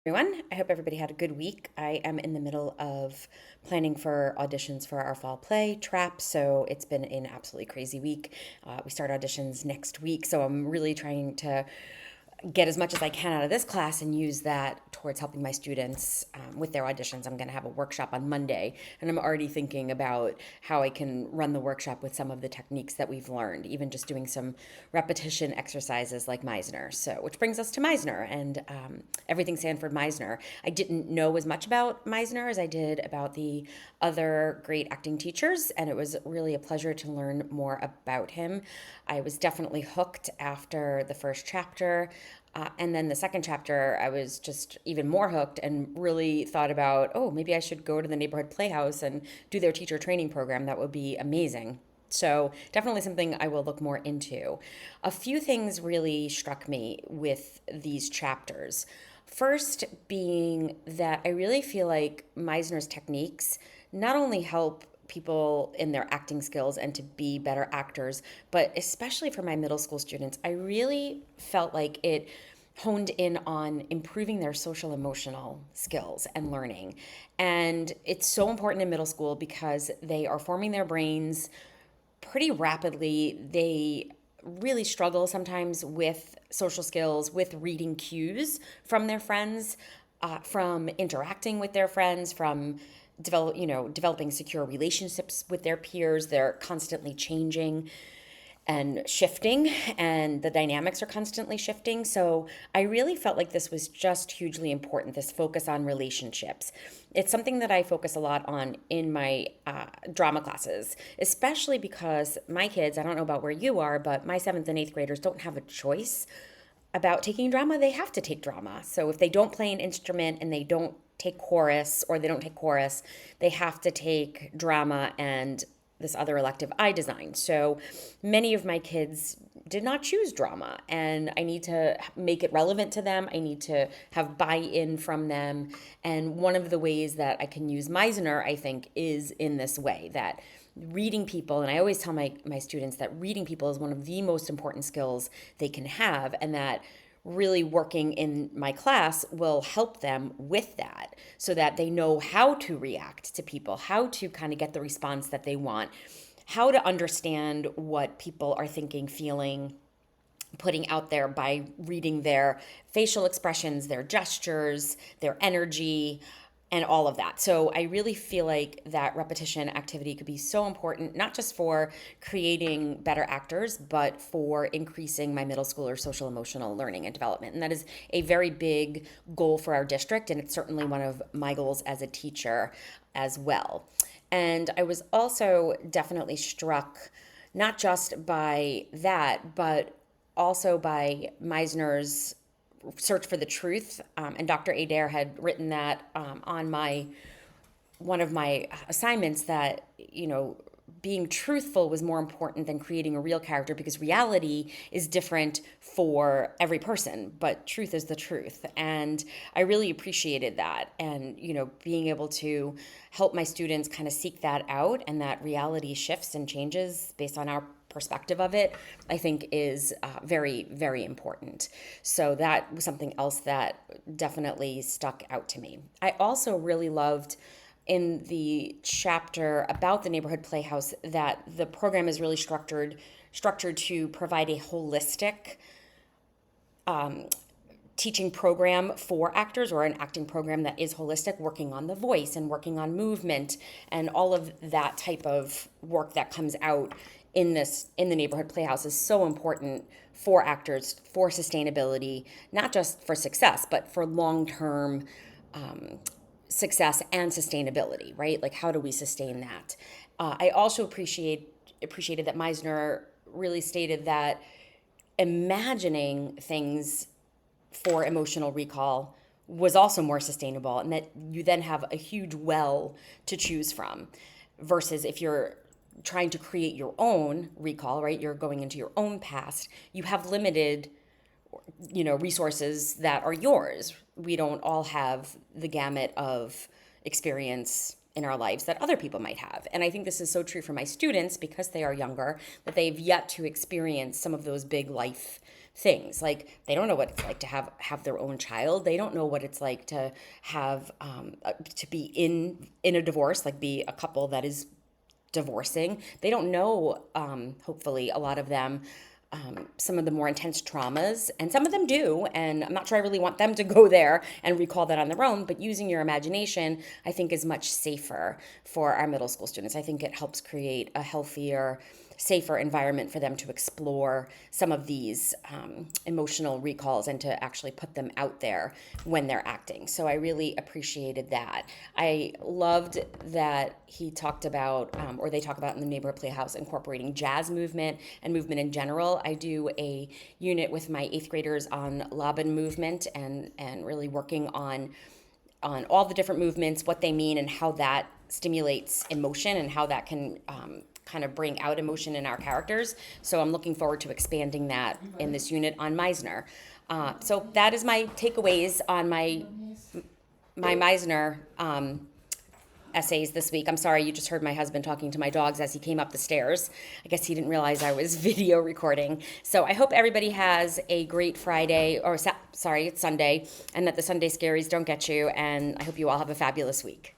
Everyone. I hope everybody had a good week. I am in the middle of planning for auditions for our fall play, Trap, so it's been an absolutely crazy week. We start auditions next week, so I'm really trying to get as much as I can out of this class and use that towards helping my students with their auditions. I'm going to have a workshop on Monday, and I'm already thinking about how I can run the workshop with some of the techniques that we've learned, even just doing some repetition exercises like Meisner. So, which brings us to Meisner and everything Sanford Meisner. I didn't know as much about Meisner as I did about the other great acting teachers, and it was really a pleasure to learn more about him. I was definitely hooked after the first chapter. And then the second chapter, I was just even more hooked and really thought about, oh, maybe I should go to the neighborhood playhouse and do their teacher training program. That would be amazing. So, definitely something I will look more into. A few things really struck me with these chapters. First, being that I really feel like Meisner's techniques not only help people in their acting skills and to be better actors, but especially for my middle school students, I really felt like it honed in on improving their social emotional skills and learning. And it's so important in middle school because they are forming their brains pretty rapidly. They really struggle sometimes with social skills, with reading cues from their friends, from interacting with their friends, from developing secure relationships with their peers. They're constantly changing and shifting, and the dynamics are constantly shifting. So I really felt like this was just hugely important, this focus on relationships. It's something that I focus a lot on in my drama classes, especially because my kids, I don't know about where you are, but my seventh and eighth graders don't have a choice about taking drama. They have to take drama. So if they don't play an instrument and they don't take chorus, or they don't take chorus, they have to take drama and this other elective I designed. So many of my kids did not choose drama, and I need to make it relevant to them. I need to have buy-in from them. And one of the ways that I can use Meisner, I think, is in this way, that reading people, and I always tell my students that reading people is one of the most important skills they can have, and that really working in my class will help them with that so that they know how to react to people, how to kind of get the response that they want, how to understand what people are thinking, feeling, putting out there by reading their facial expressions, their gestures, their energy, and all of that. So I really feel like that repetition activity could be so important, not just for creating better actors, but for increasing my middle schooler social emotional learning and development. And that is a very big goal for our district, and it's certainly one of my goals as a teacher as well. And I was also definitely struck not just by that, but also by Meisner's search for the truth. And Dr. Adair had written that on my one of my assignments, that being truthful was more important than creating a real character, because reality is different for every person, but truth is the truth. And I really appreciated that, and being able to help my students kind of seek that out, and that reality shifts and changes based on our perspective of it, I think is very, very important. So that was something else that definitely stuck out to me. I also really loved in the chapter about the neighborhood playhouse that the program is really structured to provide a holistic teaching program for actors, or an acting program that is holistic, working on the voice and working on movement and all of that type of work that comes out in the neighborhood playhouse is so important for actors, for sustainability, not just for success, but for long-term success and sustainability, right? Like, how do we sustain that? I also appreciated that Meisner really stated that imagining things for emotional recall was also more sustainable, and that you then have a huge well to choose from, versus if you're trying to create your own recall, right? You're going into your own past. You have limited resources that are yours. We don't all have the gamut of experience in our lives that other people might have. And I think this is so true for my students, because they are younger, that they've yet to experience some of those big life things. Like they don't know what it's like to have their own child. They don't know what it's like to have to be in a divorce, like be a couple that is divorcing. They don't know, hopefully, a lot of them, some of the more intense traumas, and some of them do. And I'm not sure I really want them to go there and recall that on their own, but using your imagination, I think, is much safer for our middle school students. I think it helps create a healthier, safer environment for them to explore some of these emotional recalls and to actually put them out there when they're acting. So I really appreciated that. I loved that he talked about, or they talk about in the Neighborhood Playhouse, incorporating jazz movement and movement in general. I do a unit with my eighth graders on Laban movement and really working on all the different movements, what they mean, and how that stimulates emotion and how that can kind of bring out emotion in our characters. So I'm looking forward to expanding that in this unit on Meisner. So that is my takeaways on my Meisner essays this week. I'm sorry, you just heard my husband talking to my dogs as he came up the stairs. I guess he didn't realize I was video recording. So I hope everybody has a great Friday, or sorry, it's Sunday, and that the Sunday scaries don't get you. And I hope you all have a fabulous week.